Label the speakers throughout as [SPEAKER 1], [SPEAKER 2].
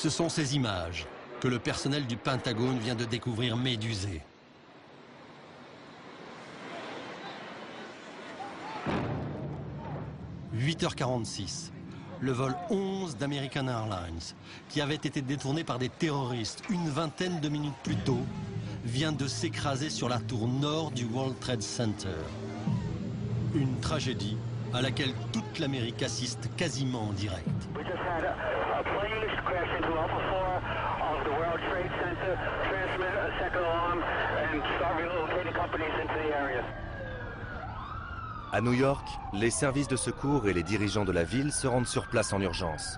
[SPEAKER 1] Ce sont ces images que le personnel du Pentagone vient de découvrir médusées. « 8h46, le vol 11 d'American Airlines, qui avait été détourné par des terroristes une vingtaine de minutes plus tôt, vient de s'écraser sur la tour nord du World Trade Center. Une tragédie à laquelle toute l'Amérique assiste quasiment en direct.
[SPEAKER 2] À New York, les services de secours et les dirigeants de la ville se rendent sur place en urgence.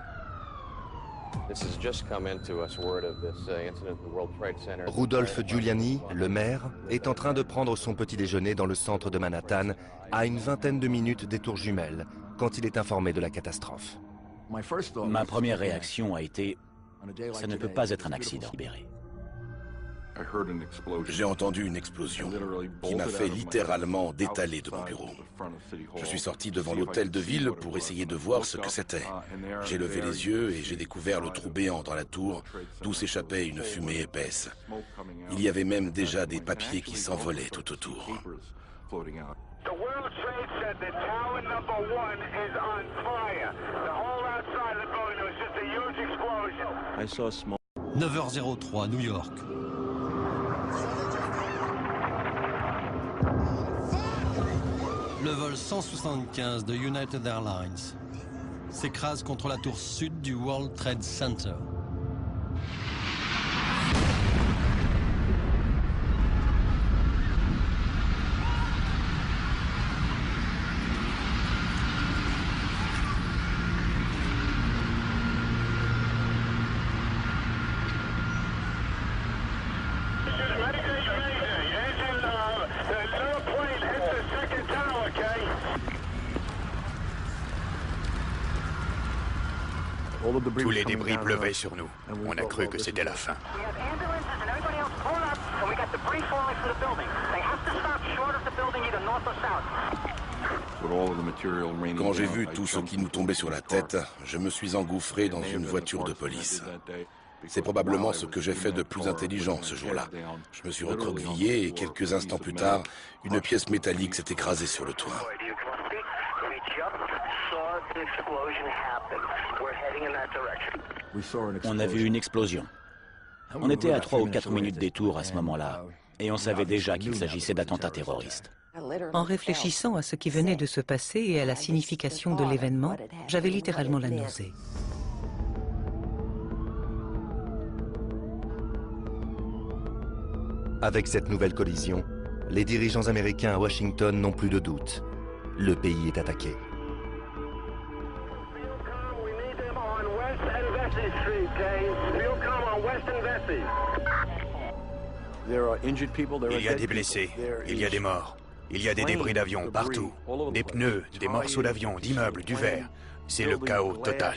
[SPEAKER 2] Rudolph Giuliani, le maire, est en train de prendre son petit déjeuner dans le centre de Manhattan, à une vingtaine de minutes des tours jumelles, quand il est informé de la catastrophe.
[SPEAKER 3] Ma première réaction a été « ça ne peut pas être un accident libéré ».
[SPEAKER 4] J'ai entendu une explosion qui m'a fait littéralement détaler de mon bureau. Je suis sorti devant l'hôtel de ville pour essayer de voir ce que c'était. J'ai levé les yeux et j'ai découvert le trou béant dans la tour d'où s'échappait une fumée épaisse. Il y avait même déjà des papiers qui s'envolaient tout autour.
[SPEAKER 1] 9h03, New York. Le vol 175 de United Airlines s'écrase contre la tour sud du World Trade Center.
[SPEAKER 5] Tous les débris pleuvaient sur nous. On a cru que c'était la fin.
[SPEAKER 4] Quand j'ai vu tout ce qui nous tombait sur la tête, je me suis engouffré dans une voiture de police. C'est probablement ce que j'ai fait de plus intelligent ce jour-là. Je me suis recroquevillé et quelques instants plus tard, une pièce métallique s'est écrasée sur le toit.
[SPEAKER 3] On a vu une explosion. On était à 3 ou 4 minutes des tours à ce moment-là, et on savait déjà qu'il s'agissait d'attentats terroristes.
[SPEAKER 6] En réfléchissant à ce qui venait de se passer et à la signification de l'événement, j'avais littéralement la nausée.
[SPEAKER 2] Avec cette nouvelle collision, les dirigeants américains à Washington n'ont plus de doute. Le pays est attaqué.
[SPEAKER 5] Il y a des blessés, il y a des morts, il y a des débris d'avion partout, des pneus, des morceaux d'avion, d'immeubles, du verre. C'est le chaos total.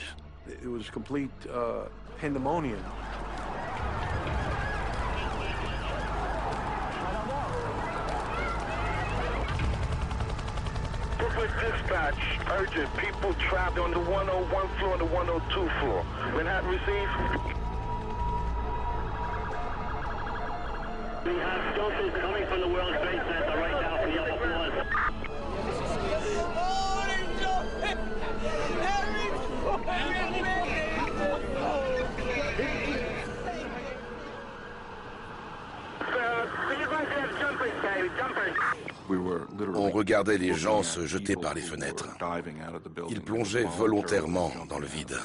[SPEAKER 7] Dispatch, urgent. People trapped on the 101 floor and the 102 floor. Manhattan received. We have Joseph coming from the World Trade Center right now from the upper floors.
[SPEAKER 4] On regardait les gens se jeter par les fenêtres. Ils plongeaient volontairement dans le vide.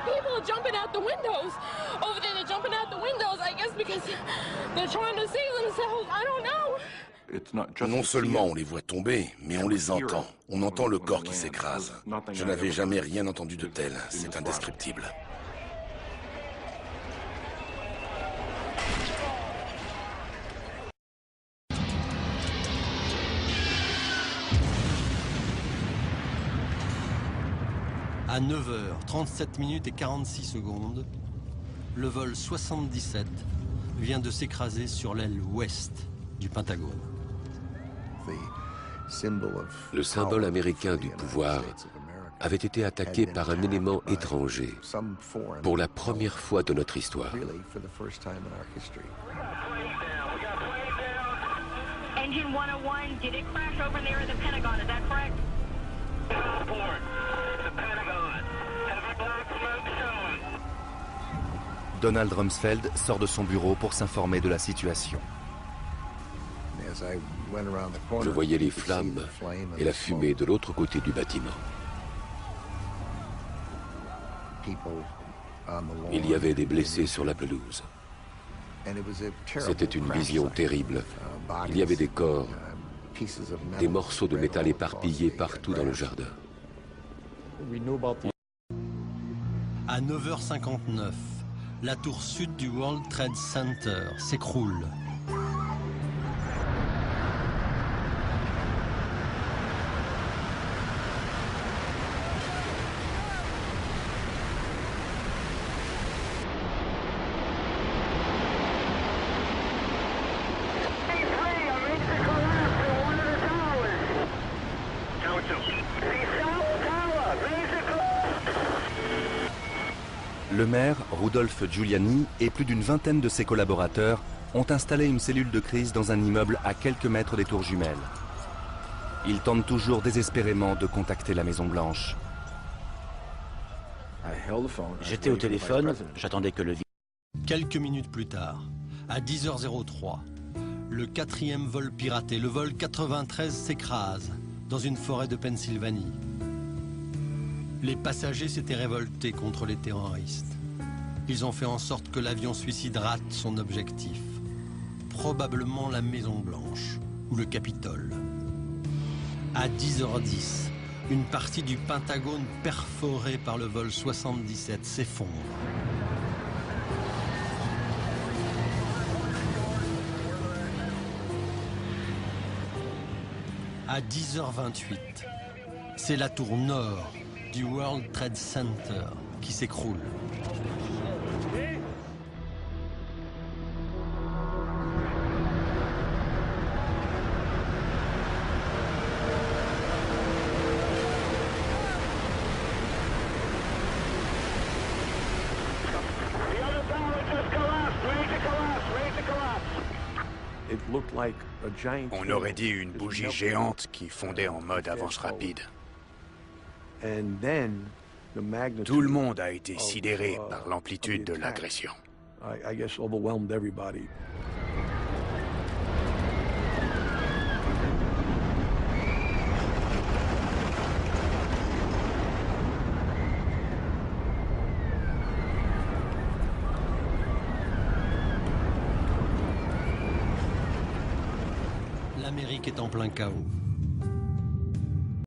[SPEAKER 8] People jumping out the windows. Over there, they're jumping out the windows, I guess, because they're trying to save themselves. I don't know.
[SPEAKER 4] Non seulement on les voit tomber, mais on les entend. On entend le corps qui s'écrase. Je n'avais jamais rien entendu de tel. C'est indescriptible.
[SPEAKER 1] À 9h37 et 46 secondes, le vol 77 vient de s'écraser sur l'aile ouest du Pentagone.
[SPEAKER 9] Le symbole américain du pouvoir avait été attaqué par un élément étranger pour la première fois de notre histoire.
[SPEAKER 10] Engine 101, did it crash over there at the Pentagon? Is that correct?
[SPEAKER 7] Report. The Pentagon. Heavy black smoke shown.
[SPEAKER 2] Donald Rumsfeld sort de son bureau pour s'informer de la situation.
[SPEAKER 9] Je voyais les flammes et la fumée de l'autre côté du bâtiment. Il y avait des blessés sur la pelouse. C'était une vision terrible. Il y avait des corps, des morceaux de métal éparpillés partout dans le jardin.
[SPEAKER 1] À 9h59, la tour sud du World Trade Center s'écroule.
[SPEAKER 2] Le maire, Rudolph Giuliani, et plus d'une vingtaine de ses collaborateurs ont installé une cellule de crise dans un immeuble à quelques mètres des tours jumelles. Ils tentent toujours désespérément de contacter la Maison-Blanche.
[SPEAKER 3] J'étais au téléphone, j'attendais que le...
[SPEAKER 1] Quelques minutes plus tard, à 10h03, le 4e vol piraté, le vol 93, s'écrase dans une forêt de Pennsylvanie. Les passagers s'étaient révoltés contre les terroristes. Ils ont fait en sorte que l'avion suicide rate son objectif. Probablement la Maison-Blanche ou le Capitole. À 10h10, une partie du Pentagone perforée par le vol 77 s'effondre. À 10h28, c'est la tour nord du World Trade Center qui s'écroule.
[SPEAKER 5] On aurait dit une bougie géante qui fondait en mode avance rapide. Tout le monde a été sidéré par l'amplitude de l'agression.
[SPEAKER 1] L'Amérique est en plein chaos.